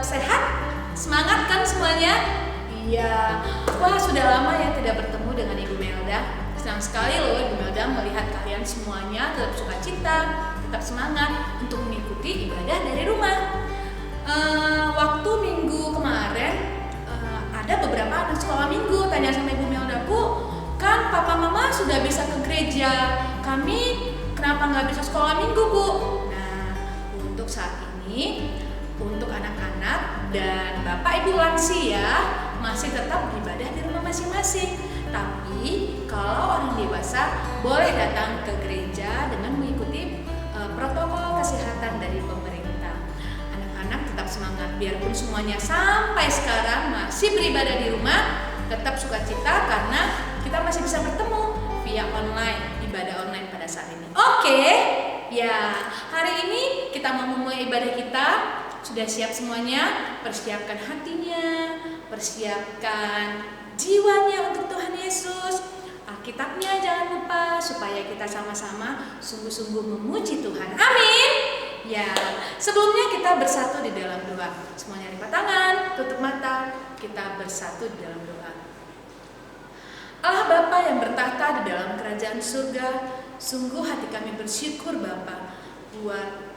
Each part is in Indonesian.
sehat? Semangat kan semuanya? Iya. Wah, sudah lama ya tidak bertemu dengan Ibu Melda. Senang sekali loh Ibu Melda melihat kalian semuanya tetap sukacita, tetap semangat untuk mengikuti ibadah dari rumah. Waktu minggu kemarin ada beberapa anak sekolah minggu tanya sama Ibu Melda, Bu, kan papa mama sudah bisa ke gereja, kami kenapa nggak bisa sekolah minggu, Bu? Nah, untuk saat ini, untuk anak-anak dan bapak ibu lansia masih tetap beribadah di rumah masing-masing. Tapi kalau orang dewasa boleh datang ke gereja dengan mengikuti protokol kesehatan dari pemerintah. Anak-anak tetap semangat, biarpun semuanya sampai sekarang masih beribadah di rumah, tetap sukacita karena kita masih bisa bertemu via online, ibadah online pada saat ini. Oke, ya hari ini kita mau memulai ibadah kita. Sudah siap semuanya? Persiapkan hatinya, persiapkan jiwanya untuk Tuhan Yesus. Alkitabnya jangan lupa supaya kita sama-sama sungguh-sungguh memuji Tuhan. Amin. Ya, sebelumnya kita bersatu di dalam doa. Semuanya lipat tangan, tutup mata, kita bersatu di dalam doa. Allah Bapa yang bertahta di dalam kerajaan surga, sungguh hati kami bersyukur Bapa buat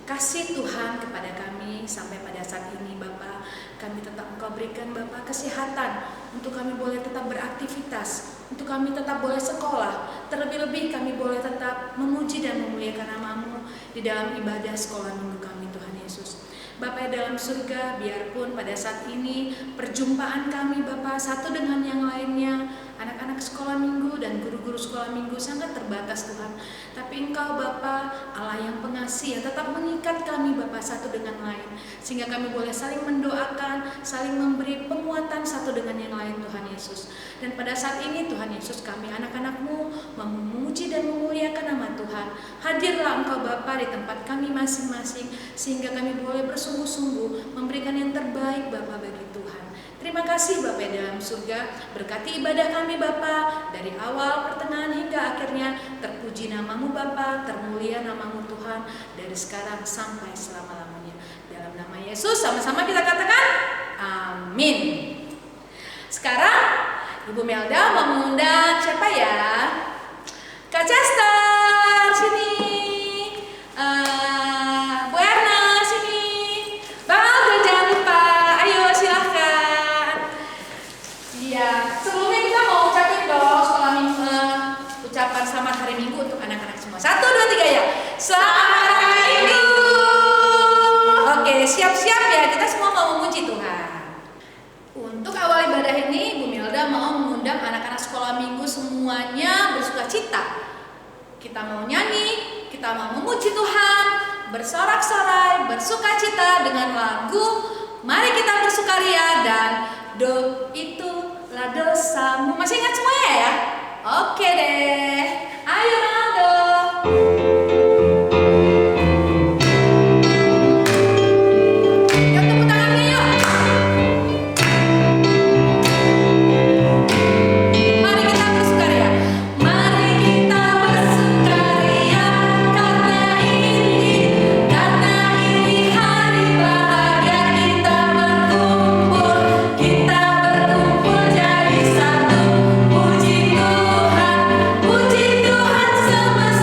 kasih Tuhan kepada kami sampai pada saat ini Bapa. Kami tetap Engkau berikan Bapa kesehatan untuk kami boleh tetap beraktivitas, untuk kami tetap boleh sekolah, terlebih-lebih kami boleh tetap memuji dan memuliakan nama-Mu di dalam ibadah sekolah minggu kami Tuhan Yesus. Bapa dalam surga, biarpun pada saat ini perjumpaan kami Bapa satu dengan yang lainnya, anak-anak sekolah minggu dan guru-guru sekolah minggu sangat terbatas Tuhan. Tapi Engkau Bapa Allah yang pengasih yang tetap mengikat kami Bapa satu dengan lain, sehingga kami boleh saling mendoakan, saling memberi penguatan satu dengan yang lain Tuhan Yesus. Dan pada saat ini Tuhan Yesus, kami anak-anak-Mu memuji dan memuliakan nama Tuhan. Hadirlah Engkau Bapa di tempat kami masing-masing, sehingga kami boleh bersungguh-sungguh memberikan yang terbaik Bapa bagi Tuhan. Terima kasih Bapa dalam surga, berkati ibadah kami Bapa dari awal, pertengahan hingga akhirnya. Terpuji nama-Mu Bapa, termulia nama-Mu Tuhan dari sekarang sampai selama-lamanya. Dalam nama Yesus sama-sama kita katakan amin. Sekarang Ibu Melda mau mengundang siapa ya? Kak Chester sini, Bu Erna sini, Bang Aldo jangan lupa, ayo silahkan. Iya, sebelumnya kita mau ucapin dong sekolah minggu, ucapan selamat hari Minggu untuk anak-anak semua. 1, 2, 3 ya. Selamat hari Minggu. Oke, siap-siap ya, kita semua mau memuji Tuhan. Untuk awal ibadah ini, Bu Melda mau mengundang anak-anak sekolah minggu semuanya bersukacita. Kita mau nyanyi, kita mau memuji Tuhan, bersorak-sorai, bersukacita dengan lagu Mari Kita Bersukaria dan Do Itulah Dosamu. Masih ingat semuanya ya? Oke deh, ayo Ronaldo. Puji Tuhan semesta.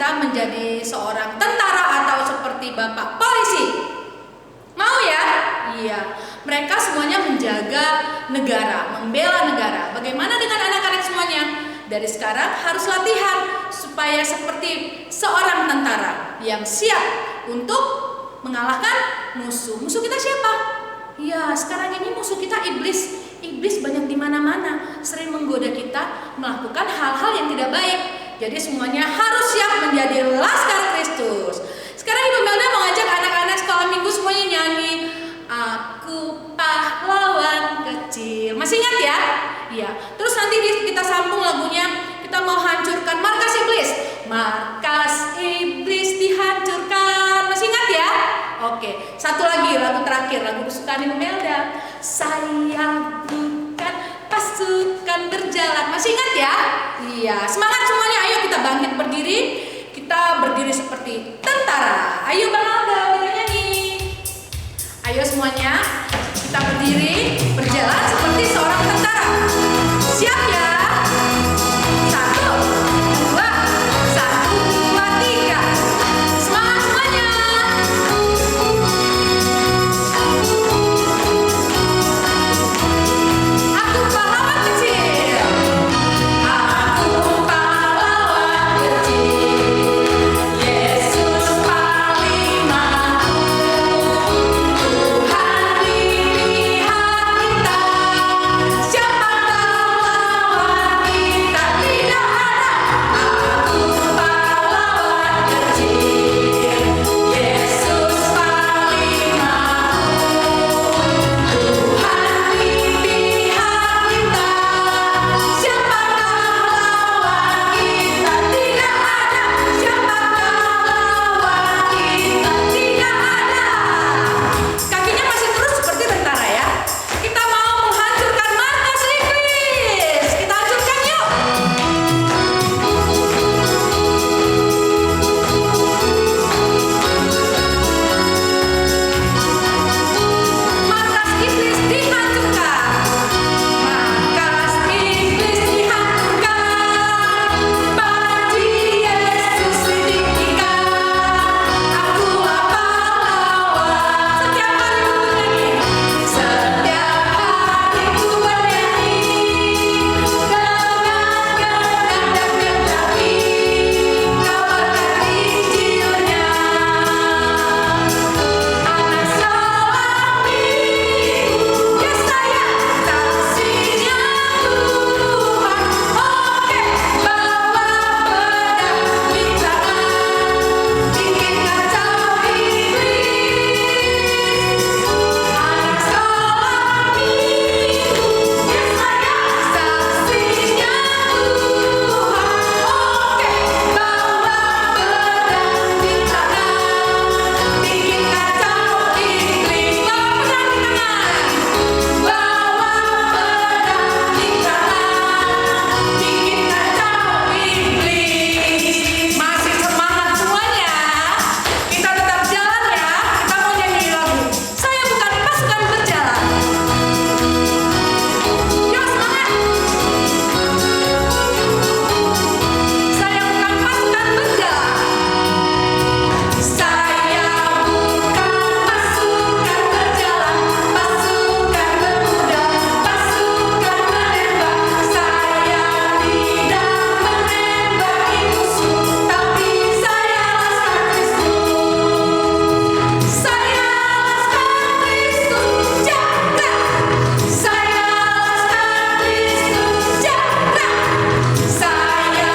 kita menjadi seorang tentara atau seperti Bapak polisi? Mau ya? Iya. Mereka semuanya menjaga negara, membela negara. Bagaimana dengan anak-anak semuanya? Dari sekarang harus latihan supaya seperti seorang tentara yang siap untuk mengalahkan musuh. Musuh kita siapa? Ya, sekarang ini musuh kita iblis. Iblis banyak di mana-mana, sering menggoda kita melakukan hal-hal yang tidak baik. Jadi semuanya harus siap menjadi Laskar Kristus. Sekarang Ibu Melda mau ajak anak-anak sekolah minggu semuanya nyanyi Aku Pahlawan Kecil. Masih ingat ya? Iya. Terus nanti kita sambung lagunya. Kita mau hancurkan markas iblis. Markas iblis dihancurkan. Masih ingat ya? Oke. Satu lagi lagu terakhir, lagu kesukaan Ibu Melda. Saya bukan pasukan berjalan. Masih ingat ya? Iya. Semangat semuanya. Ayo kita bangkit berdiri. Kita berdiri seperti tentara. Ayo Bang Alda, kita nyanyi. Ayo semuanya, kita berdiri, berjalan seperti seorang tentara. Siap ya? 1, 2, 1, 2, 3. Semangat semuanya. Aku pahlawan kecil. Aku pahlawan kecil. Yesus panglima. Tuhan di pihak kita. Siapa lawan kita? Tidak ada. Aku pahlawan kecil. Yesus panglima. Tuhan di pihak kita. Siapa lawan kita? Tidak ada. Siapa lawan kita? Tidak ada. Kakinya masih terus seperti tentara ya. Kita mau menghancurkan markas iblis. Kita hancurkan yuk. Markas iblis dihancurkan. Markas iblis dihancurkan. Panji Yesus ditinggikan. Aku pahlawan. Setiap hari ku bernyanyi. Setiap hari ku bernyanyi. Dengan gendang dan kecapi. Kabarkan Injilnya. Anak seorang minggu. Yesaya saksinya Tuhan. Oke, bawa pedang di tangan. Bikin kacau iblis. Anak seorang minggu. Yesaya saksinya Tuhan. Oke, bawa pedang di tangan. Bikin kacau iblis. Bawa pedang di tangan. Bawa pedang di tangan. Bikin kacau iblis. Masih semangat semuanya? Kita tetap jalan ya. Kita mau nyanyi lagu Saya Bukan Pasukan Berjalan. Yuk semangat. Saya bukan pasukan berjalan. Saya bukan pasukan berjalan. Pasukan berkuda, pasukan menembak. Saya tidak menembaki musuh, tapi saya Laskar Kristus. Saya Laskar Kristus jaga. Saya Laskar Kristus jaga. Saya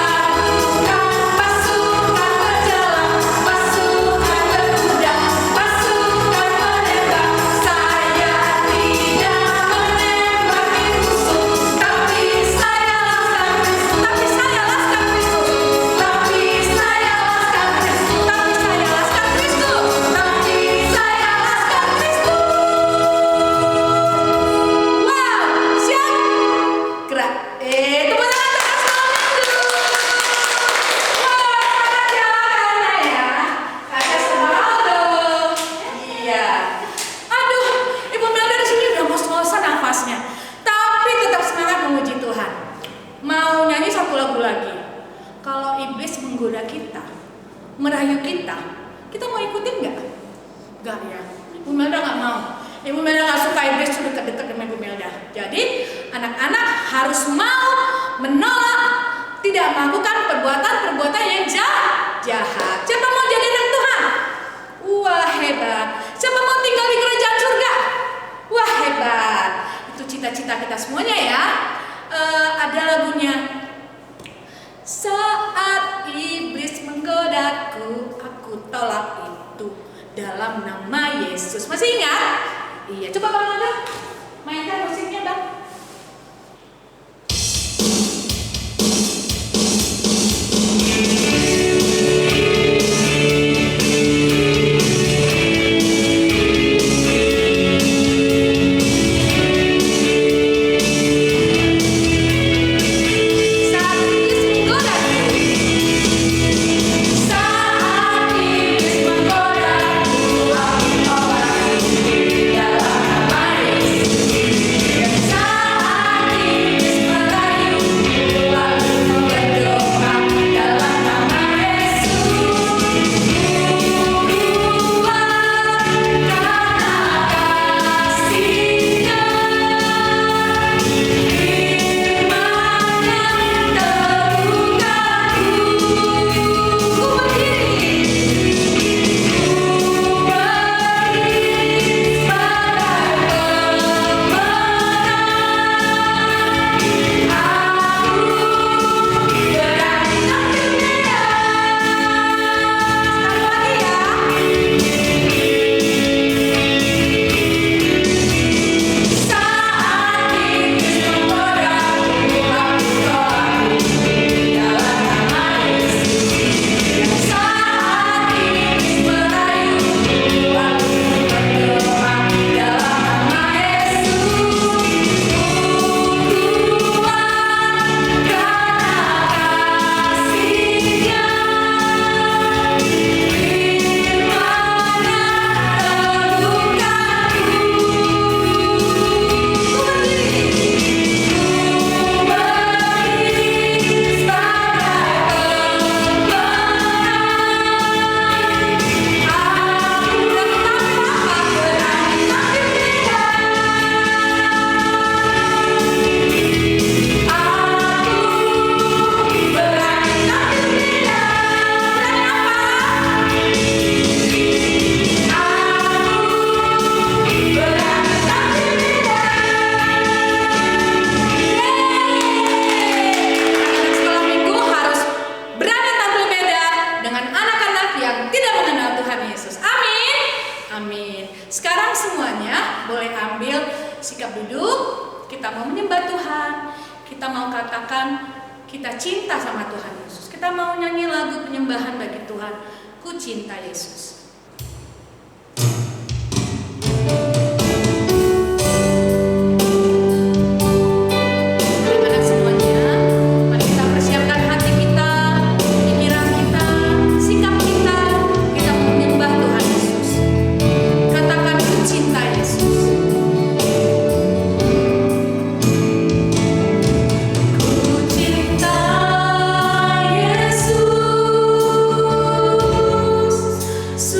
bukan pasukan berjalan, pasukan berkuda, pasukan menembak. Saya tidak menembaki musuh, tapi saya Laskar Kristus. Tapi saya Laskar Kristus. Tapi saya Laskar Kristus. Tapi saya Laskar Kristus. Tapi saya Laskar Kristus. Wow, siap? Gerak. Tepuk tangan untuk sekolah minggu. Wah, semangat ya anak-anak ya. Kakak semangat dong. Iya. Aduh, Ibu Melda di sini udah ngos-ngosan nafasnya. Tapi tetap semangat memuji Tuhan. Mau nyanyi satu lagu lagi. Kalau iblis menggoda kita, merayu kita mau ikutin nggak? Nggak ya, Ibu Melda nggak mau. Ibu Melda nggak suka iblis sudah dekat dengan Ibu Melda. Jadi anak-anak harus mau menolak, tidak melakukan perbuatan-perbuatan yang jahat. Siapa mau jadi anak Tuhan? Wah hebat. Siapa mau tinggal di kerajaan surga? Wah hebat. Itu cita-cita kita semuanya ya. Ada lagunya. Saat iblis menggodaku, aku tolak itu dalam nama Yesus. Masih ingat? Iya, coba Bang Alda mainkan musiknya Bang. sikap duduk, kita mau menyembah Tuhan, kita mau katakan kita cinta sama Tuhan Yesus. Kita mau nyanyi lagu penyembahan bagi Tuhan, Ku Cinta Yesus. So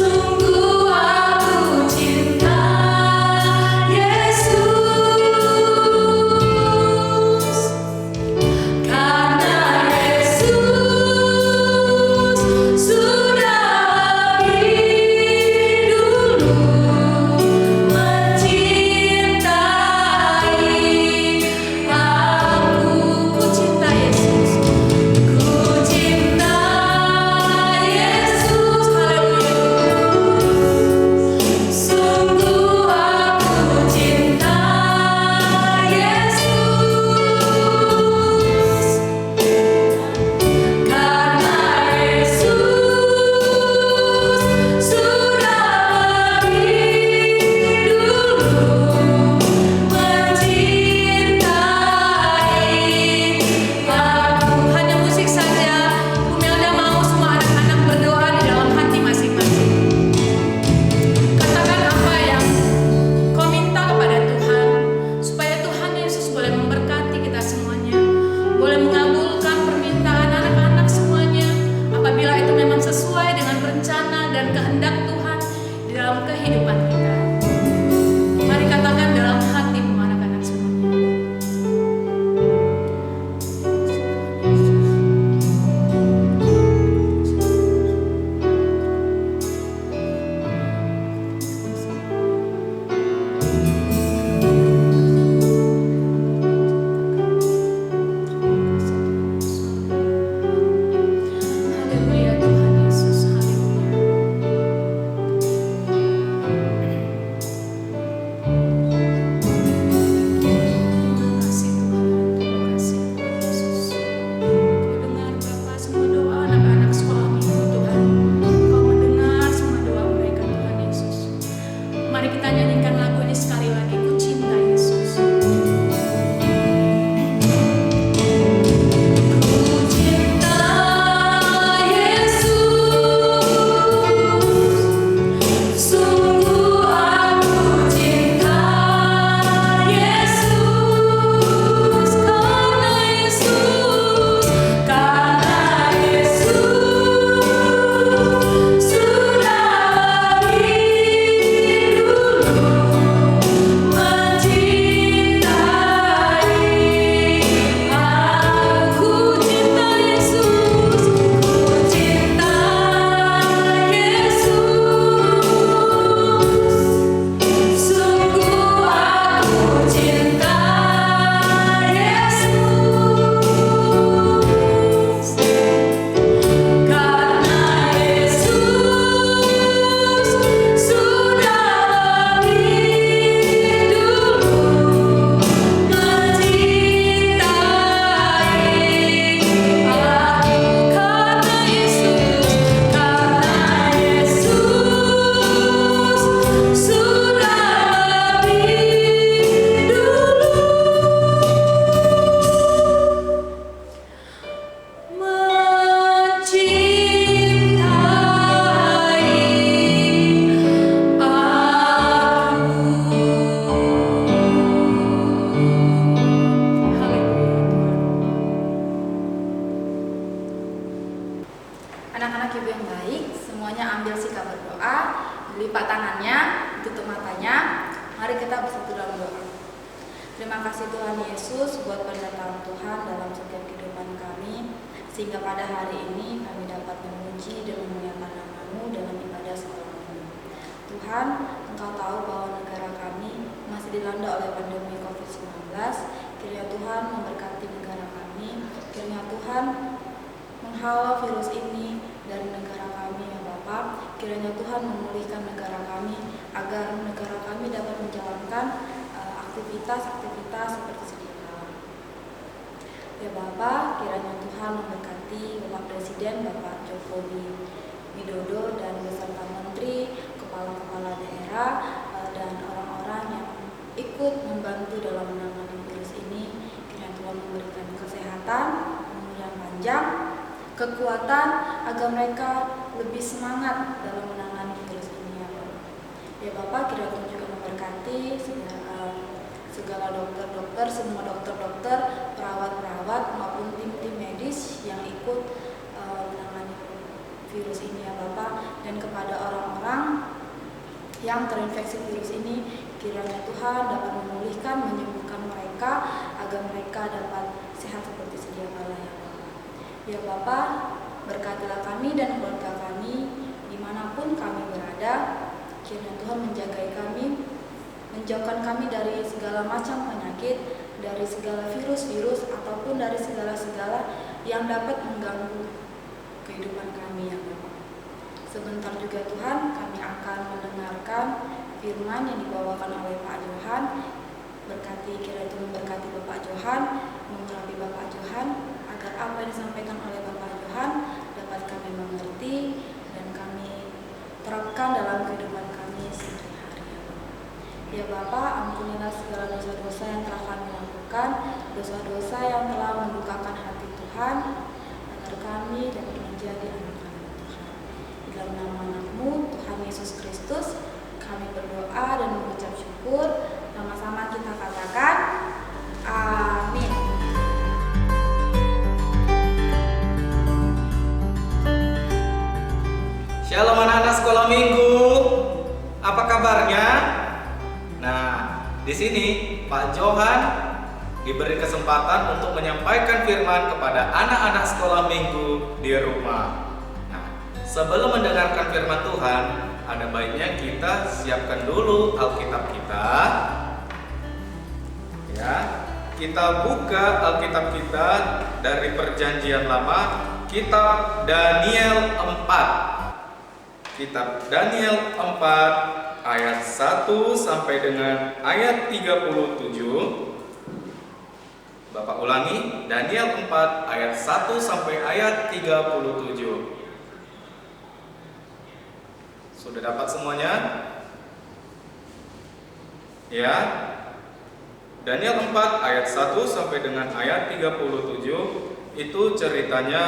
kehendak Tuhan di dalam kehidupan kita. Mari katakan dalam hatimu anak-anak semuanya. Haleluya Tuhan Yesus, haleluya. Terima kasih Tuhan, terima kasih Tuhan Yesus. Kau dengar Bapa semua doa anak-anak sekolah minggu Tuhan. Kau mendengar semua doa mereka Tuhan Yesus. Mari kita nyanyikan lagu ini sekali lagi, Ku Cinta Yesus. Ku cinta Yesus, sungguh aku cinta Yesus, karena Yesus sudah lebih dulu Anak-anak ibu yang baik, semuanya ambil sikap berdoa, lipat tangannya, tutup matanya. Mari kita bersatu dalam doa. Terima kasih Tuhan Yesus buat pernyataan Tuhan dalam setiap kehidupan kami, sehingga pada hari ini kami dapat memuji dan memuliakan nama-Mu dalam ibadah sekolah minggu. Tuhan, Engkau tahu bahwa negara kami masih dilanda oleh pandemi COVID-19. Kiranya Tuhan memberkati negara kami, kiranya Tuhan menghalau virus ini dari negara kami ya Bapa. Kiranya Tuhan memulihkan negara kami agar negara kami dapat menjalankan aktivitas seperti sedia kala. Ya Bapa, kiranya Tuhan memberkati Bapak Presiden Bapak Jokowi Widodo dan beserta menteri, kepala-kepala daerah dan orang-orang yang ikut membantu dalam menangani virus ini. Kiranya Tuhan memberikan kesehatan, umur yang panjang, kekuatan agar mereka lebih semangat dalam menangani virus ini ya Bapak. Ya Bapak, kiranya Tuhan juga memberkati segala dokter-dokter, semua dokter-dokter, perawat-perawat maupun tim-tim medis yang ikut menangani virus ini ya Bapak. Dan kepada orang-orang yang terinfeksi virus ini, kiranya Tuhan dapat memulihkan, menyembuhkan mereka agar mereka dapat sehat seperti sedia kala ya Bapak. Ya Bapak, berkatilah kami dan keluarga kami dimanapun kami berada. Kiranya Tuhan menjagai kami, menjauhkan kami dari segala macam penyakit, dari segala virus-virus ataupun dari segala-segala yang dapat mengganggu kehidupan kami ya Bapak. Sebentar juga Tuhan kami akan mendengarkan firman yang dibawakan oleh Pak Johan. Berkati, kiranya Tuhan memberkati Bapak Johan, mengurapi Bapak Johan, agar apa yang disampaikan oleh Bapak Johan dapat kami mengerti dan kami terapkan dalam kehidupan kami sehari-hari ya Bapak. Ya Bapak, ampunilah segala dosa-dosa yang telah kami lakukan, dosa-dosa yang telah mendukakan hati Tuhan, agar kami dapat menjadi anak-anak Tuhan. Di dalam nama Anakmu, Tuhan Yesus Kristus, kami berdoa dan mengucap syukur. Sama-sama kita katakan, amin. Shalom anak-anak sekolah minggu. Apa kabarnya? Nah, di sini Pak Johan diberi kesempatan untuk menyampaikan firman kepada anak-anak sekolah minggu di rumah. Nah, sebelum mendengarkan firman Tuhan, ada baiknya kita siapkan dulu Alkitab kita. Ya, kita buka Alkitab kita dari Perjanjian Lama, kitab Daniel 4. Kitab Daniel 4 ayat 1 sampai dengan ayat 37. Bapak ulangi, Daniel 4 ayat 1 sampai ayat 37. Sudah dapat semuanya? Ya. Daniel 4 ayat 1 sampai dengan ayat 37 itu ceritanya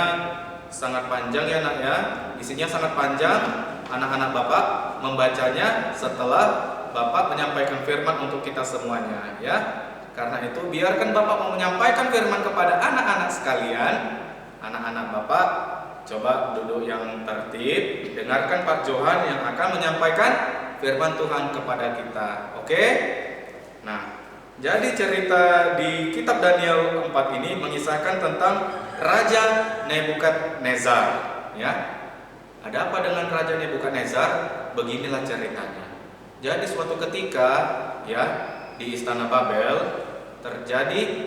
sangat panjang ya nak ya. Isinya sangat panjang. Anak-anak Bapak membacanya setelah Bapak menyampaikan firman untuk kita semuanya ya. Karena itu biarkan Bapak mau menyampaikan firman kepada anak-anak sekalian. Anak-anak Bapak coba duduk yang tertib, dengarkan Pak Johan yang akan menyampaikan firman Tuhan kepada kita. Oke? Nah, jadi cerita di kitab Daniel 4 ini mengisahkan tentang Raja Nebukadnezar ya. Ada apa dengan Raja Nebukadnezar? Beginilah ceritanya. Jadi suatu ketika ya di Istana Babel terjadi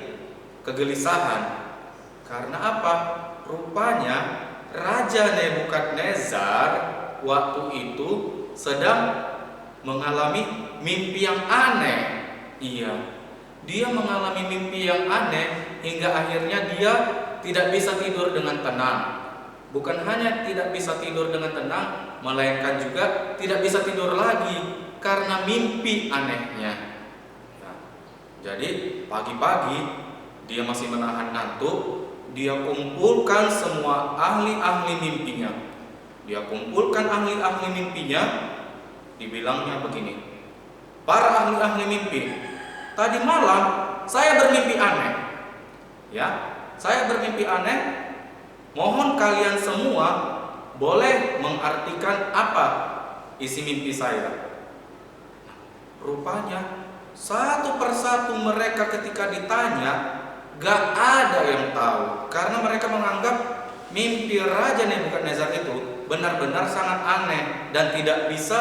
kegelisahan. Karena apa? Rupanya Raja Nebukadnezar waktu itu sedang mengalami mimpi yang aneh. Iya, dia mengalami mimpi yang aneh hingga akhirnya dia tidak bisa tidur dengan tenang. Bukan hanya tidak bisa tidur dengan tenang, melainkan juga tidak bisa tidur lagi karena mimpi anehnya. Nah, jadi pagi-pagi dia masih menahan ngantuk, dia kumpulkan semua ahli-ahli mimpinya. Dia kumpulkan ahli-ahli mimpinya, dibilangnya begini, para ahli-ahli mimpi, tadi malam saya bermimpi aneh. Ya, saya bermimpi aneh. Mohon kalian semua boleh mengartikan apa isi mimpi saya. Rupanya satu persatu mereka ketika ditanya gak ada yang tahu, karena mereka menganggap mimpi Raja Nebukadnezar itu benar-benar sangat aneh dan tidak bisa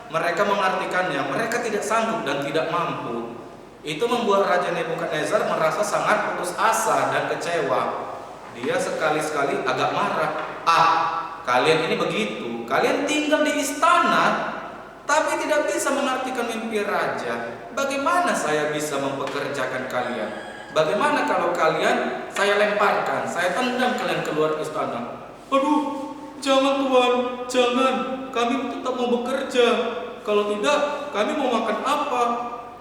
mereka mengartikannya. Mereka tidak sanggup dan tidak mampu. Itu membuat Raja Nebukadnezar merasa sangat putus asa dan kecewa. Dia sekali-sekali agak marah. Kalian ini begitu. Kalian tinggal di istana tapi tidak bisa mengartikan mimpi raja. Bagaimana saya bisa mempekerjakan kalian? Bagaimana kalau kalian saya lemparkan, saya tendang kalian keluar istana? Aduh, jangan Tuan, jangan. Kami tetap mau bekerja. Kalau tidak, kami mau makan apa?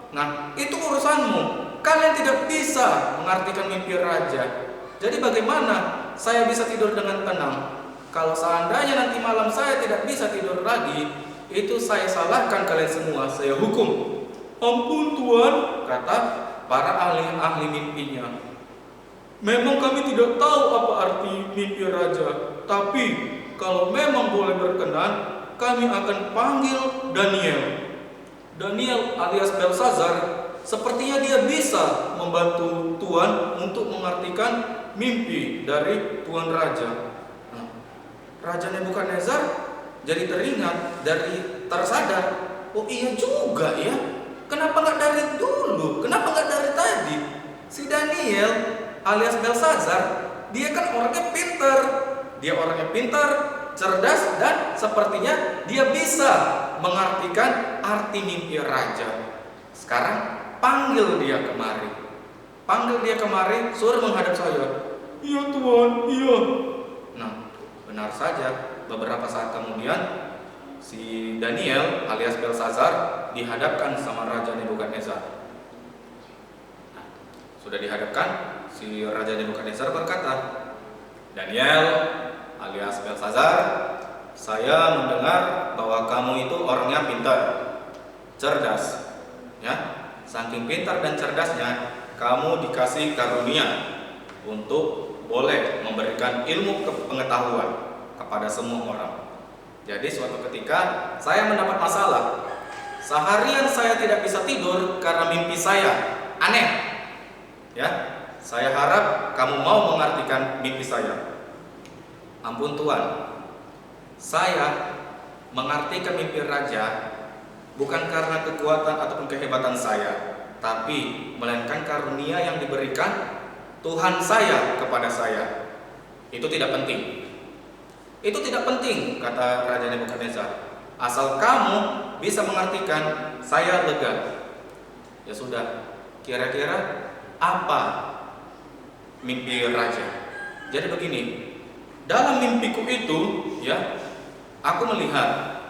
Nah, itu urusanmu. Kalian tidak bisa mengartikan mimpi raja. Jadi bagaimana saya bisa tidur dengan tenang? Kalau seandainya nanti malam saya tidak bisa tidur lagi, itu saya salahkan kalian semua, saya hukum. Ampun Tuan, kata para ahli-ahli mimpinya. Memang kami tidak tahu apa arti mimpi raja, tapi kalau memang boleh berkenan, kami akan panggil Daniel. Daniel alias Belsazar, sepertinya dia bisa membantu Tuan untuk mengartikan mimpi dari Tuan Raja. Nah, Raja Nebukadnezar jadi teringat, dari tersadar, oh iya juga ya, kenapa nggak dari dulu, kenapa nggak dari tadi? Si Daniel alias Belsazar, dia kan orangnya pintar, cerdas, dan sepertinya dia bisa mengartikan arti mimpi raja. Sekarang panggil dia kemari, suruh menghadap saya. Iya Tuan, iya. Nah, benar saja. Beberapa saat kemudian si Daniel alias Belsazar dihadapkan sama Raja Nebukadnezar. Nah, sudah dihadapkan, si Raja Nebukadnezar berkata, Daniel alias Belsazar, saya mendengar bahwa kamu itu orangnya pintar, cerdas, ya. Saking pintar dan cerdasnya, kamu dikasih karunia untuk boleh memberikan ilmu pengetahuan kepada semua orang. Jadi suatu ketika saya mendapat masalah. Seharian saya tidak bisa tidur karena mimpi saya aneh. Ya, saya harap kamu mau mengartikan mimpi saya. Ampun Tuhan, saya mengartikan mimpi raja bukan karena kekuatan ataupun kehebatan saya, tapi melainkan karunia yang diberikan Tuhan saya kepada saya. Itu tidak penting. Itu tidak penting, kata Raja Nebukadnezar. Asal kamu bisa mengartikan, saya lega. Ya sudah, kira-kira apa mimpi raja? Jadi begini, dalam mimpiku itu, ya, aku melihat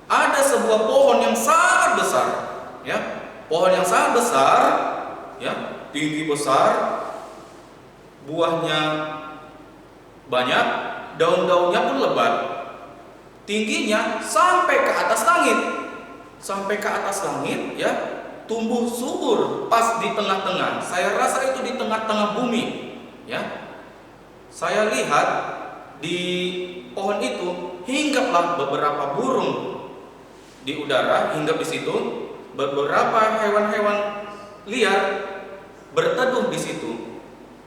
ada sebuah pohon yang sangat besar, ya, pohon yang sangat besar, ya, tinggi besar, buahnya banyak, daun-daunnya pun lebat. Tingginya sampai ke atas langit. Sampai ke atas langit, ya, tumbuh subur pas di tengah-tengah. Saya rasa itu di tengah-tengah bumi, ya. Saya lihat di pohon itu hinggaplah beberapa burung di udara, hinggap di situ. Beberapa hewan-hewan liar berteduh di situ.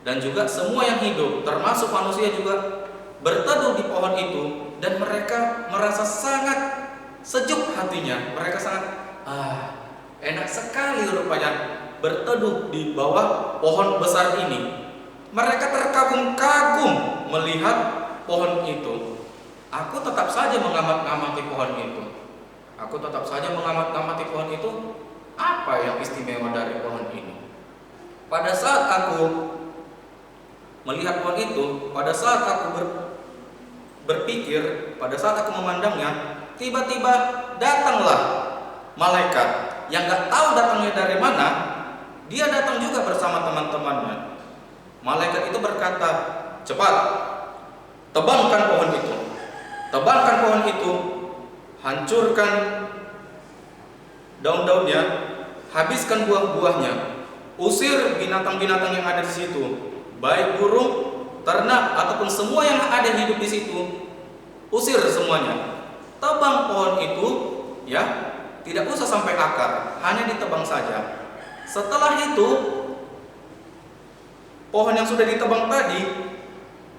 Dan juga semua yang hidup, termasuk manusia juga berteduh di pohon itu. Dan mereka merasa sangat sejuk hatinya. Mereka sangat enak sekali rupanya berteduh di bawah pohon besar ini. Mereka terkagum-kagum melihat pohon itu. Aku tetap saja mengamati pohon itu. Aku tetap saja mengamati pohon itu. Apa yang istimewa dari pohon ini? Pada saat aku melihat pohon itu, pada saat aku berpikir, pada saat aku memandangnya, tiba-tiba datanglah malaikat yang gak tahu datangnya dari mana. Dia datang juga bersama teman-temannya. Malaikat itu berkata, cepat, tebangkan pohon itu, tebangkan pohon itu, hancurkan daun-daunnya, habiskan buah-buahnya, usir binatang-binatang yang ada di situ, baik burung, ternak ataupun semua yang ada hidup di situ, usir semuanya. Tebang pohon itu, ya, tidak usah sampai akar, hanya ditebang saja. Setelah itu, pohon yang sudah ditebang tadi,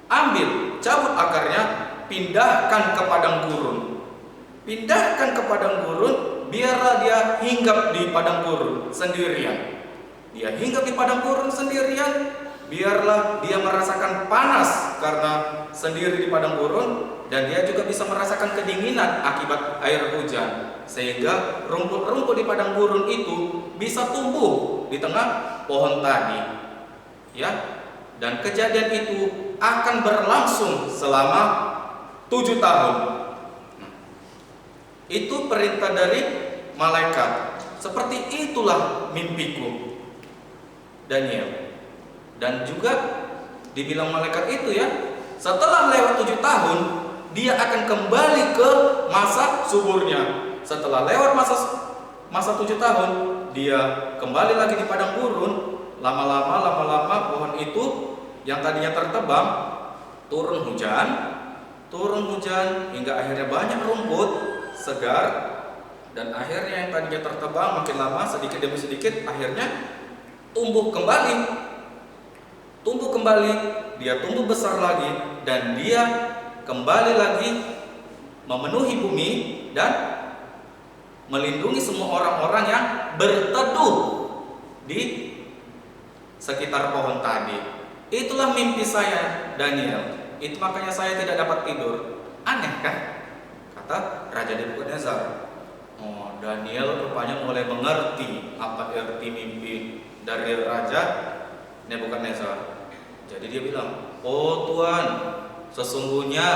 ambil, cabut akarnya, pindahkan ke padang gurun. Pindahkan ke padang gurun, biarlah dia hinggap di padang gurun sendirian. Dia hinggap di padang gurun sendirian, biarlah dia merasakan panas karena sendiri di padang gurun, dan dia juga bisa merasakan kedinginan akibat air hujan, sehingga rumput-rumput di padang gurun itu bisa tumbuh di tengah pohon tadi, ya. Dan kejadian itu akan berlangsung selama 7 tahun. Itu perintah dari malaikat. Seperti itulah mimpiku, Daniel. Dan juga dibilang malaikat itu, ya, setelah lewat 7 tahun, dia akan kembali ke masa suburnya. Setelah lewat masa 7 tahun, dia kembali lagi di padang gurun. Lama-lama pohon itu yang tadinya tertebang turun hujan hingga akhirnya banyak rumput segar, dan akhirnya yang tadinya tertebang makin lama sedikit demi sedikit akhirnya tumbuh kembali, dia tumbuh besar lagi, dan dia kembali lagi memenuhi bumi dan melindungi semua orang-orang yang berteduh di sekitar pohon tadi. Itulah mimpi saya, Daniel. Itu makanya saya tidak dapat tidur. Aneh kan? Kata Raja Nebukadnezar. Oh, Daniel rupanya mulai mengerti apa arti mimpi dari Raja Nebukadnezar. Jadi dia bilang, oh Tuhan, sesungguhnya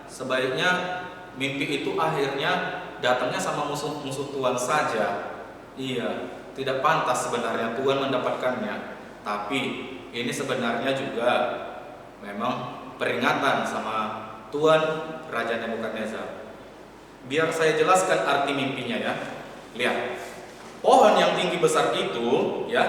sebaiknya mimpi itu akhirnya datangnya sama musuh-musuh Tuhan saja. Iya, tidak pantas sebenarnya Tuhan mendapatkannya. Tapi ini sebenarnya juga memang peringatan sama Tuhan Raja Nebukadnezar. Biar saya jelaskan arti mimpinya, ya. Lihat, pohon yang tinggi besar itu, ya,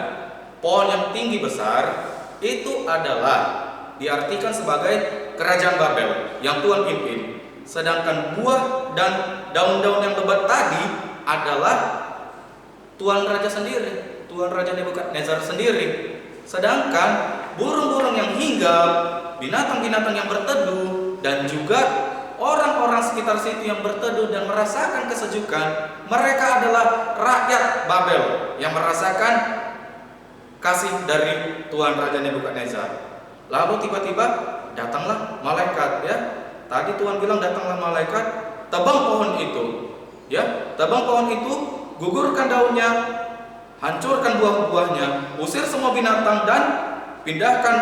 pohon yang tinggi besar itu adalah diartikan sebagai kerajaan Babel yang Tuhan pimpin. sedangkan buah dan daun-daun yang lebat tadi adalah Tuan Raja sendiri, Tuan Raja Nebukadnezar sendiri. Sedangkan burung-burung yang hinggap, binatang-binatang yang berteduh, dan juga orang-orang sekitar situ yang berteduh dan merasakan kesejukan, mereka adalah rakyat Babel yang merasakan kasih dari Tuan Raja Nebukadnezar. Lalu tiba-tiba datanglah malaikat, ya. Tadi Tuhan bilang datanglah malaikat, tebang pohon itu, ya, tebang pohon itu, gugurkan daunnya, hancurkan buah-buahnya, usir semua binatang dan pindahkan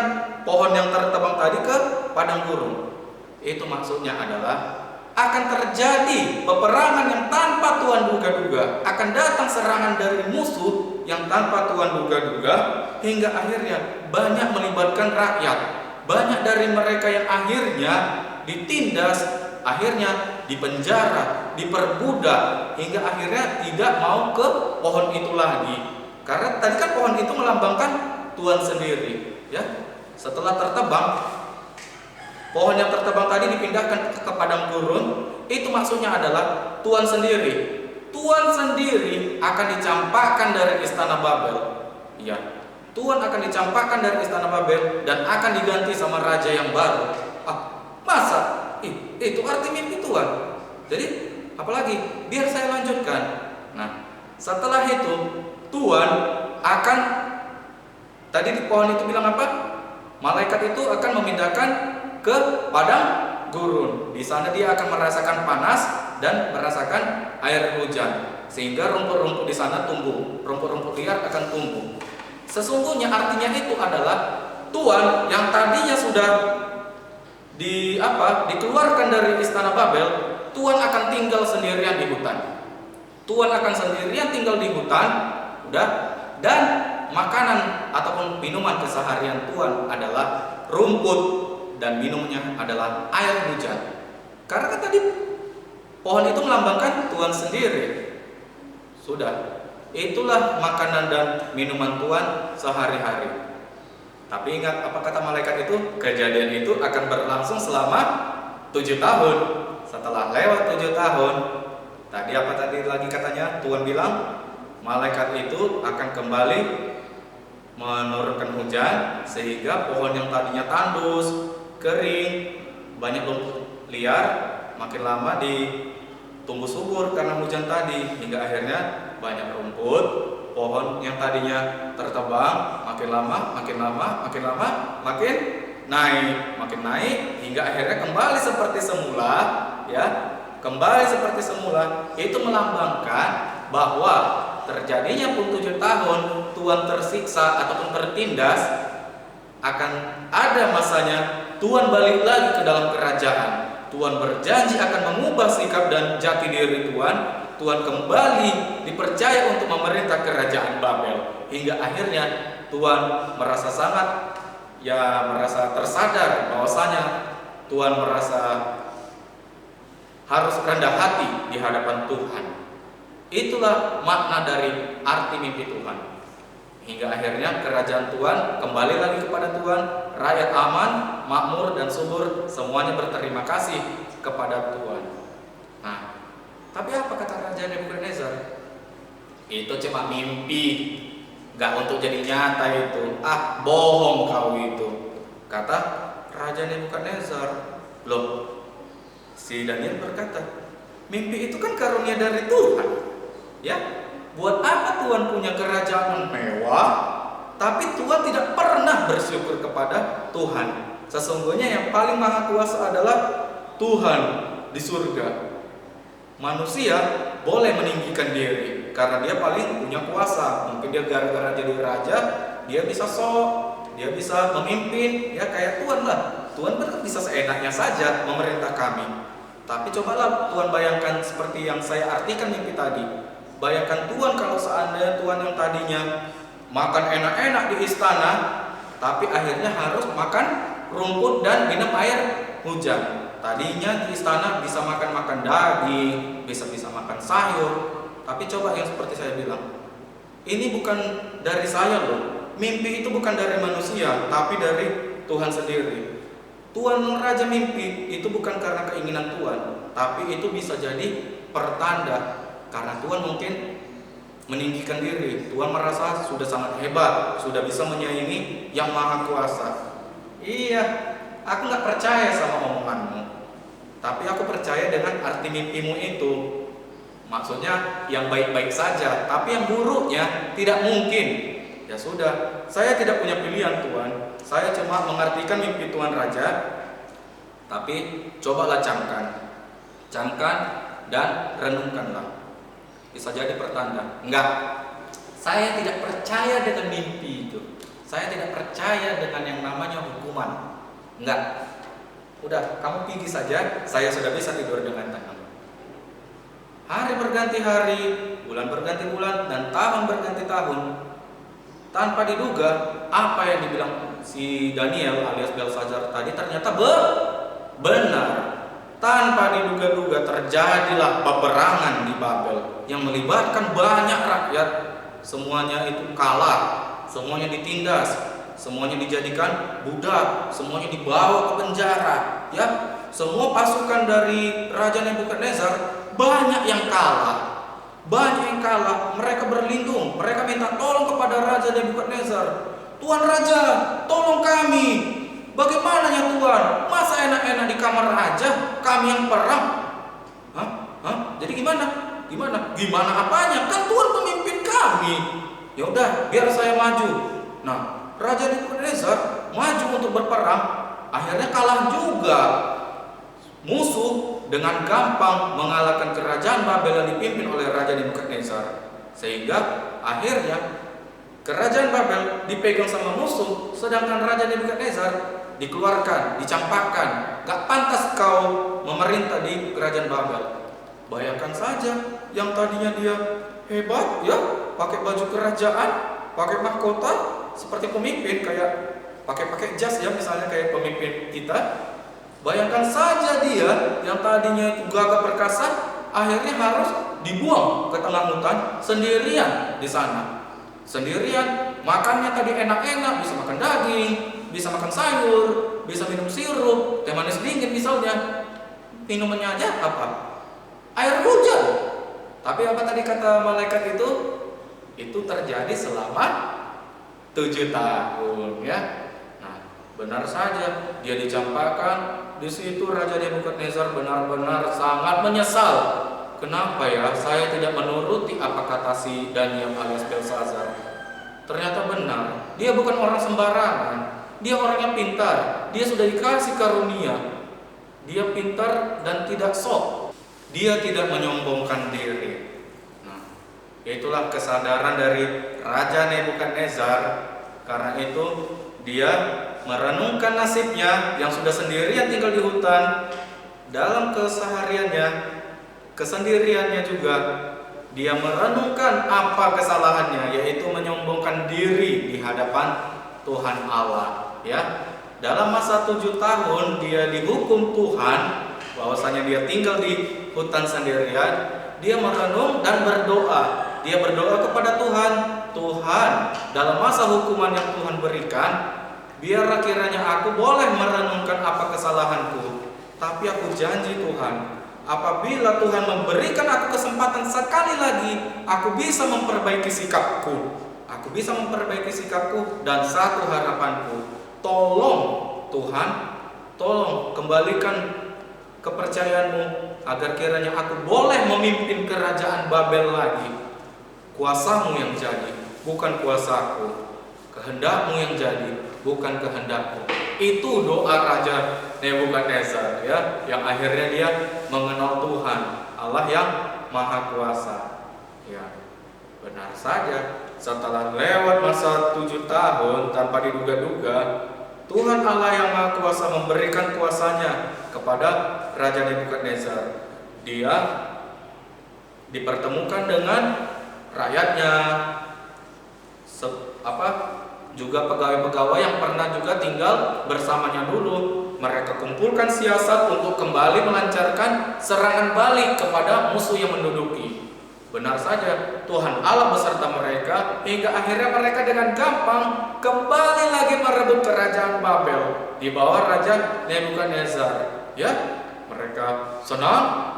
pohon yang tertebang tadi ke padang gurun. Itu maksudnya adalah akan terjadi peperangan yang tanpa Tuhan duga-duga, akan datang serangan dari musuh yang tanpa Tuhan duga-duga, hingga akhirnya banyak melibatkan rakyat. Banyak dari mereka yang akhirnya ditindas, akhirnya dipenjara, diperbudak, hingga akhirnya tidak mau ke pohon itu lagi. Karena tadi kan pohon itu melambangkan Tuhan sendiri, ya. Setelah tertebang, pohon yang tertebang tadi dipindahkan ke padang gurun. Itu maksudnya adalah Tuhan sendiri. Tuhan sendiri akan dicampakkan dari istana Babel. Ya, Tuhan akan dicampakkan dari istana Babel dan akan diganti sama raja yang baru. Masa? Itu arti mimpi Tuhan. Jadi, apalagi? Biar saya lanjutkan. Nah, setelah itu Tuhan akan, tadi di pohon itu bilang apa? Malaikat itu akan memindahkan ke padang gurun. Di sana dia akan merasakan panas dan merasakan air hujan, sehingga rumput-rumput di sana tumbuh, rumput-rumput liar akan tumbuh. Sesungguhnya artinya itu adalah Tuhan yang tadinya sudah dikeluarkan dari istana Babel, Tuhan akan tinggal sendirian di hutan. Tuhan akan sendirian tinggal di hutan, udah, dan makanan ataupun minuman keseharian Tuhan adalah rumput dan minumnya adalah air hujan. Karena kan tadi pohon itu melambangkan Tuhan sendiri. Sudah, itulah makanan dan minuman Tuhan sehari-hari. Tapi ingat apa kata malaikat itu? Kejadian itu akan berlangsung selama 7 tahun. Setelah lewat 7 tahun, tadi apa tadi lagi katanya? Tuhan bilang malaikat itu akan kembali menurunkan hujan, sehingga pohon yang tadinya tandus, kering, banyak rumput liar, makin lama tumbuh subur karena hujan tadi, hingga akhirnya banyak rumput. Pohon yang tadinya tertebang makin lama makin naik, hingga akhirnya kembali seperti semula, ya, kembali seperti semula. Itu melambangkan bahwa terjadinya pun 7 tahun Tuhan tersiksa ataupun tertindas, akan ada masanya Tuhan balik lagi ke dalam kerajaan. Tuhan berjanji akan mengubah sikap dan jati diri Tuhan. Tuhan kembali dipercaya untuk memerintah kerajaan Babel, hingga akhirnya Tuhan merasa tersadar bahwasanya Tuhan merasa harus rendah hati di hadapan Tuhan. Itulah makna dari arti mimpi Tuhan. Hingga akhirnya kerajaan Tuhan kembali lagi kepada Tuhan, rakyat aman, makmur dan subur, semuanya berterima kasih kepada Tuhan. Nah, tapi apa kata Raja Nebukadnezar? Itu cuma mimpi, gak untuk jadi nyata itu. Bohong kau itu, kata Raja Nebukadnezar. Loh, si Daniel berkata, mimpi itu kan karunia dari Tuhan, ya. Buat apa Tuhan punya kerajaan yang mewah, tapi Tuhan tidak pernah bersyukur kepada Tuhan? Sesungguhnya yang paling maha kuasa adalah Tuhan di surga. Manusia boleh meninggikan diri karena dia paling punya kuasa. Mungkin dia gara-gara jadi raja, dia bisa dia bisa memimpin, ya kayak Tuhan lah. Tuhan bisa seenaknya saja memerintah kami. Tapi cobalah Tuhan bayangkan seperti yang saya artikan mimpi tadi. Bayangkan Tuhan kalau seandainya Tuhan yang tadinya makan enak-enak di istana, tapi akhirnya harus makan rumput dan minum air hujan. Tadinya di istana bisa makan daging, bisa makan sayur. Tapi coba yang seperti saya bilang, ini bukan dari saya loh. Mimpi itu bukan dari manusia, tapi dari Tuhan sendiri. Tuhan Raja mimpi itu bukan karena keinginan Tuhan, tapi itu bisa jadi pertanda karena Tuhan mungkin meninggikan diri. Tuhan merasa sudah sangat hebat, sudah bisa menyaingi yang maha kuasa. Iya, aku nggak percaya sama omonganmu, tapi aku percaya dengan arti mimpimu itu. Maksudnya yang baik-baik saja, tapi yang buruknya tidak mungkin. Ya sudah, saya tidak punya pilihan Tuhan. Saya cuma mengartikan mimpi Tuhan Raja. Tapi cobalah camkan dan renungkanlah. Bisa jadi pertanda. Enggak, saya tidak percaya dengan mimpi itu. Saya tidak percaya dengan yang namanya hukuman. Enggak. Udah, kamu pergi saja. Saya sudah bisa tidur dengan tenang. Hari berganti hari, bulan berganti bulan, dan tahun berganti tahun. Tanpa diduga, apa yang dibilang si Daniel alias Belshazzar tadi ternyata benar. Tanpa diduga-duga terjadilah peperangan di Babel yang melibatkan banyak rakyat. Semuanya itu kalah, semuanya ditindas, semuanya dijadikan budak, semuanya dibawa ke penjara. Ya, semua pasukan dari Raja Nebukadnezar banyak yang kalah. Mereka berlindung, mereka minta tolong kepada Raja Nebukadnezar. Tuan Raja, tolong kami. Bagaimana ya Tuan? Masa enak-enak di kamar raja, kami yang perang? Jadi gimana? Gimana apanya? Kan Tuan pemimpin kami. Ya udah, biar saya maju. Nah, Raja Nebukadnezar maju untuk berperang, akhirnya kalah juga. Musuh dengan gampang mengalahkan kerajaan Babel yang dipimpin oleh Raja Nebukadnezar, sehingga akhirnya kerajaan Babel dipegang sama musuh, sedangkan Raja Nebukadnezar dikeluarkan, dicampakkan. Gak pantas kau memerintah di kerajaan Babel. Bayangkan saja, yang tadinya dia hebat ya, pakai baju kerajaan, pakai mahkota seperti pemimpin, kayak pakai jas ya, misalnya kayak pemimpin kita. Bayangkan saja dia yang tadinya itu gagah perkasa, akhirnya harus dibuang ke tengah hutan sendirian di sana. Sendirian, makannya tadi enak-enak, bisa makan daging, bisa makan sayur, bisa minum sirup, teh manis dingin misalnya. Minumannya aja apa? Air hujan. Tapi apa tadi kata malaikat itu? Itu terjadi selama 7 tahun ya. Nah, benar saja dia dicampakkan. Di situ Raja Nebukadnezar benar-benar sangat menyesal. Kenapa ya saya tidak menuruti apa kata si Daniel alias Belshazzar? Ternyata benar, dia bukan orang sembarangan. Dia orangnya pintar. Dia sudah dikasih karunia. Dia pintar dan tidak sok. Dia tidak menyombongkan diri. Nah, itulah kesadaran dari Raja Nebukadnezar. Karena itu dia merenungkan nasibnya yang sudah sendirian tinggal di hutan. Dalam kesendiriannya juga dia merenungkan apa kesalahannya, yaitu menyombongkan diri di hadapan Tuhan Allah ya. Dalam masa 7 tahun dia dihukum Tuhan, bahwasanya dia tinggal di hutan sendirian. Dia merenung dan berdoa. Dia berdoa kepada Tuhan, Tuhan, dalam masa hukuman yang Tuhan berikan, biarlah kiranya aku boleh merenungkan apa kesalahanku. Tapi aku janji Tuhan, apabila Tuhan memberikan aku kesempatan sekali lagi, aku bisa memperbaiki sikapku. Aku bisa memperbaiki sikapku. Dan satu harapanku, tolong Tuhan, tolong kembalikan kepercayaanmu agar kiranya aku boleh memimpin kerajaan Babel lagi. Kuasamu yang jadi, bukan kuasaku. Kehendakmu yang jadi, bukan kehendakku. Itu doa Raja Nebukadnezar ya, yang akhirnya dia mengenal Tuhan, Allah yang Maha Kuasa. Ya, benar saja. Setelah lewat masa 7 tahun tanpa diduga-duga, Tuhan Allah yang Maha Kuasa memberikan kuasanya kepada Raja Nebukadnezar. Dia dipertemukan dengan rakyatnya, juga pegawai-pegawai yang pernah juga tinggal bersamanya dulu. Mereka kumpulkan siasat untuk kembali melancarkan serangan balik kepada musuh yang menduduki. Benar saja, Tuhan Allah beserta mereka hingga akhirnya mereka dengan gampang kembali lagi merebut kerajaan Babel di bawah Raja Nebukadnezar. Ya, mereka senang,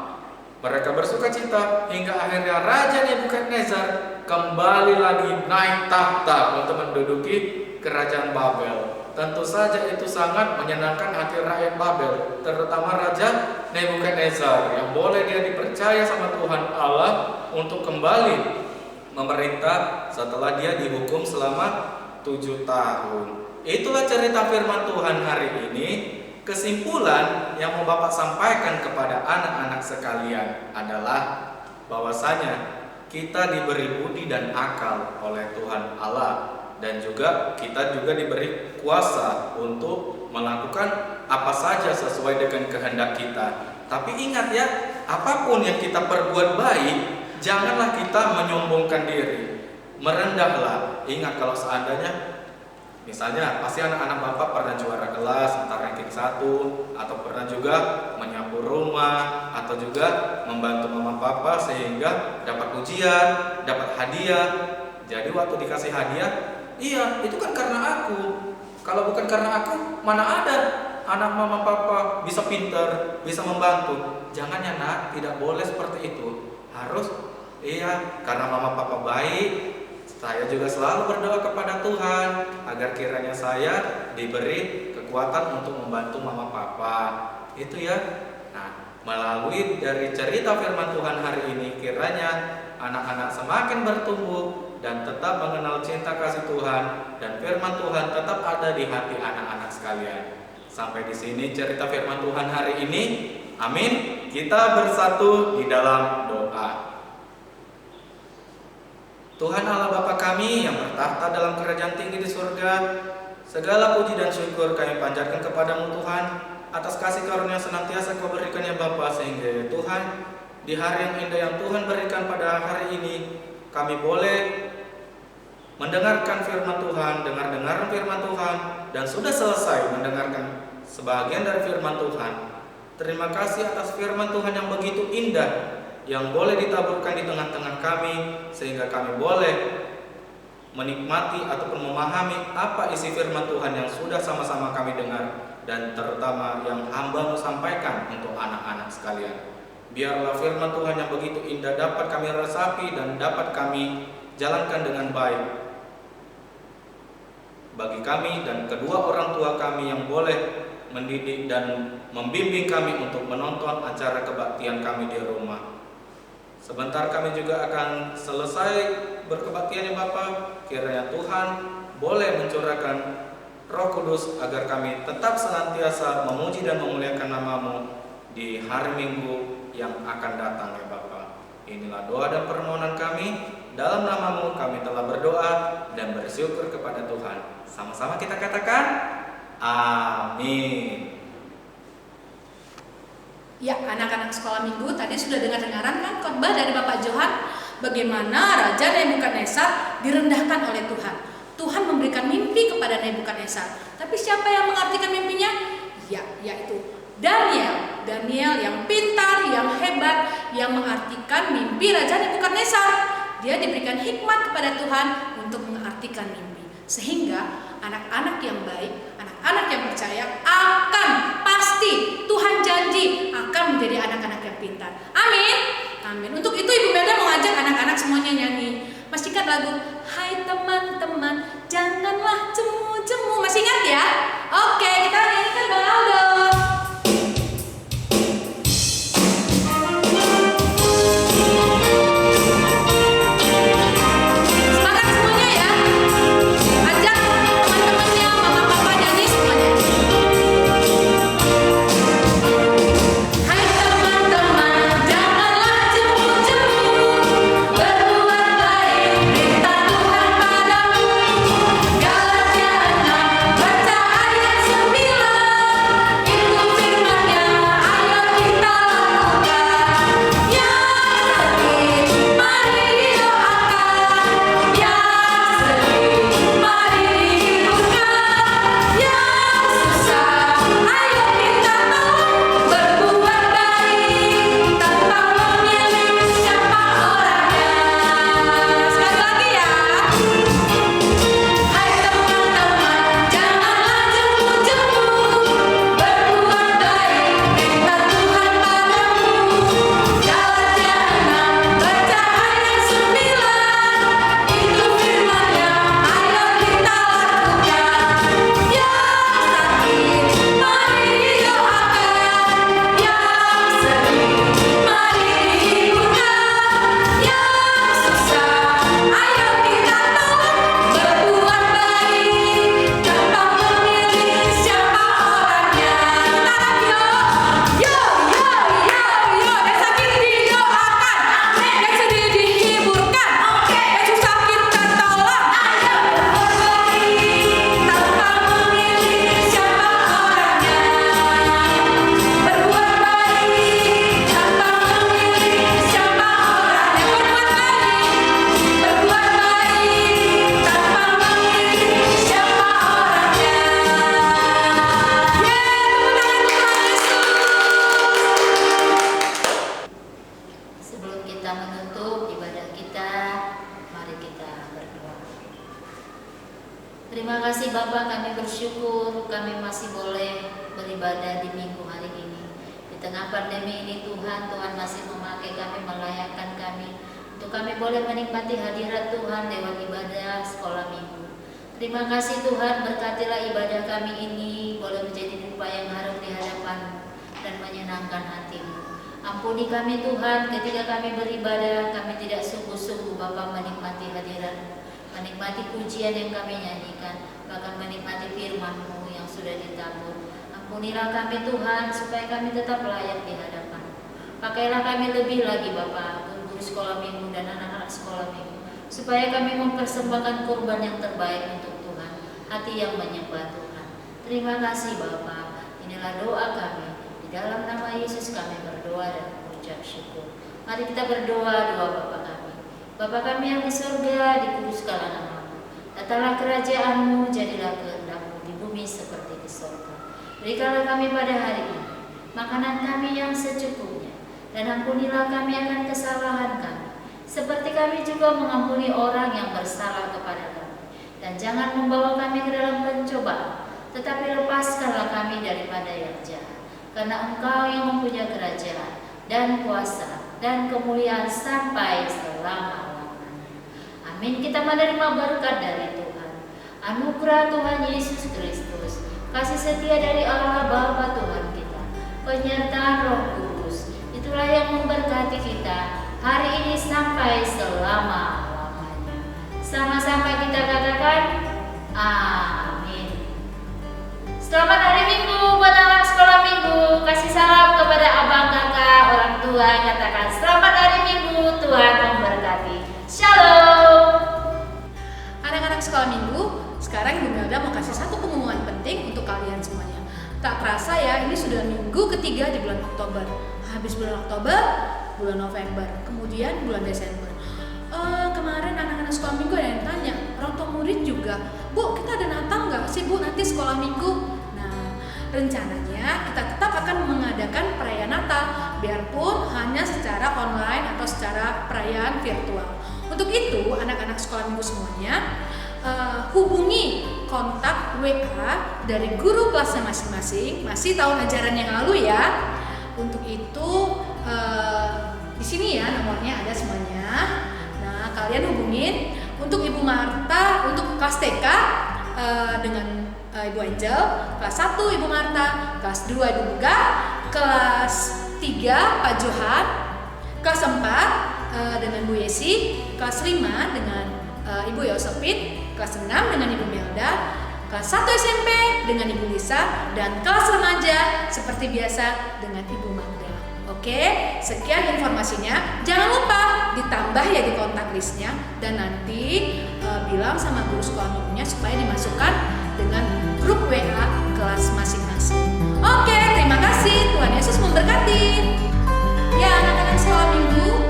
mereka bersuka cita hingga akhirnya Raja Nebukadnezar kembali lagi naik tahta untuk menduduki kerajaan Babel. Tentu saja itu sangat menyenangkan hati rakyat Babel, terutama Raja Nebukadnezar yang boleh dia dipercaya sama Tuhan Allah untuk kembali memerintah setelah dia dihukum selama 7 tahun. Itulah cerita firman Tuhan hari ini. Kesimpulan yang mau Bapak sampaikan kepada anak-anak sekalian adalah bahwasanya kita diberi budi dan akal oleh Tuhan Allah, dan juga kita juga diberi kuasa untuk melakukan apa saja sesuai dengan kehendak kita. Tapi ingat ya, apapun yang kita perbuat baik, janganlah kita menyombongkan diri, merendahlah. Ingat kalau seandainya misalnya pasti anak-anak Bapak pernah juara kelas entah ranking 1, atau pernah juga menyapu rumah, atau juga membantu mama papa sehingga dapat ujian, dapat hadiah. Jadi waktu dikasih hadiah, iya, itu kan karena aku. Kalau bukan karena aku, mana ada anak mama papa bisa pintar, bisa membantu. Jangan ya nak, tidak boleh seperti itu. Harus, iya, karena mama papa baik, saya juga selalu berdoa kepada Tuhan agar kiranya saya diberi kekuatan untuk membantu mama papa. Itu ya. Nah, melalui dari cerita firman Tuhan hari ini, kiranya anak-anak semakin bertumbuh dan tetap mengenal cinta kasih Tuhan, dan firman Tuhan tetap ada di hati anak-anak sekalian. Sampai di sini cerita firman Tuhan hari ini. Amin. Kita bersatu di dalam doa. Tuhan Allah Bapa kami yang bertahta dalam kerajaan tinggi di surga, segala puji dan syukur kami panjatkan kepadamu Tuhan atas kasih karunia senantiasa Kau berikan ya Bapa, sehingga ya Tuhan di hari yang indah yang Tuhan berikan pada hari ini kami boleh mendengarkan firman Tuhan, dengar firman Tuhan, dan sudah selesai mendengarkan sebagian dari firman Tuhan. Terima kasih atas firman Tuhan yang begitu indah, yang boleh ditaburkan di tengah-tengah kami, sehingga kami boleh menikmati ataupun memahami apa isi firman Tuhan yang sudah sama-sama kami dengar, dan terutama yang hamba-Mu sampaikan untuk anak-anak sekalian. Biarlah firman Tuhan yang begitu indah dapat kami resapi dan dapat kami jalankan dengan baik bagi kami dan kedua orang tua kami yang boleh mendidik dan membimbing kami untuk menonton acara kebaktian kami di rumah. Sebentar kami juga akan selesai berkebaktian ya Bapa. Kiranya Tuhan boleh mencurahkan Roh Kudus agar kami tetap senantiasa memuji dan memuliakan nama-Mu di hari Minggu yang akan datang ya Bapa. Inilah doa dan permohonan kami. Dalam nama-Mu kami telah berdoa dan bersyukur kepada Tuhan. Sama-sama kita katakan amin. Ya, anak-anak sekolah minggu tadi sudah dengar-dengaran kan khotbah dari Bapak Johan bagaimana Raja Nebukadnezar direndahkan oleh Tuhan. Tuhan memberikan mimpi kepada Nebukadnezar. Tapi siapa yang mengartikan mimpinya? Ya, yaitu Daniel. Daniel yang pintar, yang hebat, yang mengartikan mimpi Raja Nebukadnezar. Dia diberikan hikmat kepada Tuhan untuk mengartikan mimpi. Sehingga anak-anak yang baik, anak-anak yang percaya akan pasti Tuhan janji akan menjadi anak-anak yang pintar. Amin. Amin. Untuk itu Ibu Melda mengajak anak-anak semuanya nyanyi. Masih ingat lagu Hai teman-teman, janganlah cemu-cemu. Masih ingat ya? Oke, kita nyanyikan Bang Aldo. Galatia kita menutup ibadah kita, mari kita berdoa. Terima kasih Bapak, kami bersyukur kami masih boleh beribadah di minggu hari ini. Di tengah pandemi ini Tuhan masih memakai kami, melayakkan kami, untuk kami boleh menikmati hadirat Tuhan lewat ibadah sekolah minggu. Terima kasih Tuhan, berkatilah ibadah kami ini boleh menjadi rupa yang harum di hadapan-Mu dan menyenangkan hati-Mu. Ampuni kami Tuhan, ketika kami beribadah kami tidak sungguh-sungguh Bapa menikmati hadirat-Mu, menikmati pujian yang kami nyanyikan, bahkan menikmati firman-Mu yang sudah ditabur. Ampunilah kami Tuhan, supaya kami tetap layak di hadapan-Mu. Pakailah kami lebih lagi Bapa, guru sekolah minggu dan anak-anak sekolah minggu, supaya kami mempersembahkan kurban yang terbaik untuk Tuhan, hati yang menyembah Tuhan. Terima kasih Bapa, inilah doa kami. Di dalam nama Yesus kami berdoa dan mengucap syukur. Mari kita berdoa doa Bapa kami. Bapa kami yang di surga, dikuduskanlah nama-Mu. Datanglah kerajaan-Mu, jadilah kehendak-Mu di bumi seperti di surga. Berikanlah kami pada hari ini makanan kami yang secukupnya, dan ampunilah kami akan kesalahan kami, seperti kami juga mengampuni orang yang bersalah kepada kami. Dan jangan membawa kami ke dalam pencobaan, tetapi lepaskanlah kami daripada yang jahat. Karena Engkau yang mempunyai kerajaan dan kuasa dan kemuliaan sampai selama-lamanya. Amin. Kita menerima berkat dari Tuhan. Anugerah Tuhan Yesus Kristus, kasih setia dari Allah Bapa Tuhan kita, penyertaan Roh Kudus, itulah yang memberkati kita hari ini sampai selama-lamanya. Sama-sama kita katakan amin. Selamat hari Minggu buat anak sekolah minggu. Kasih salam kepada abang, kakak, orang tua. Katakan selamat hari Minggu, Tuhan memberkati. Shalom. Anak-anak sekolah minggu, sekarang Ibu Melda mau kasih satu pengumuman penting untuk kalian semuanya. Tak terasa ya, ini sudah minggu ketiga di bulan Oktober. Habis bulan Oktober, bulan November, kemudian bulan Desember. Kemarin anak-anak sekolah minggu ada yang tanya, orang tua murid juga, Bu, kita ada Natal nggak sih Bu nanti sekolah minggu? Rencananya kita tetap akan mengadakan perayaan Natal, biarpun hanya secara online atau secara perayaan virtual. Untuk itu, anak-anak sekolah minggu semuanya hubungi kontak WA dari guru kelasnya masing-masing, masih tahun ajaran yang lalu ya. Untuk itu di sini ya nomornya ada semuanya. Nah, kalian hubungin untuk Ibu Marta untuk kelas TK dengan Ibu Angel, kelas 1 Ibu Marta, kelas 2 Ibu Buga, kelas 3 Pak Johan, kelas 4 dengan Bu Yesi, kelas 5 dengan Ibu Yosepin, kelas 6 dengan Ibu Melda, kelas 1 SMP dengan Ibu Lisa, dan kelas remaja seperti biasa dengan Ibu Magda. Oke, sekian informasinya. Jangan lupa ditambah ya di kontak listnya, dan nanti bilang sama guru sekolah minggunya supaya dimasukkan dengan grup WA kelas masing-masing. Oke, terima kasih. Tuhan Yesus memberkati. Ya, anak-anak sekolah minggu,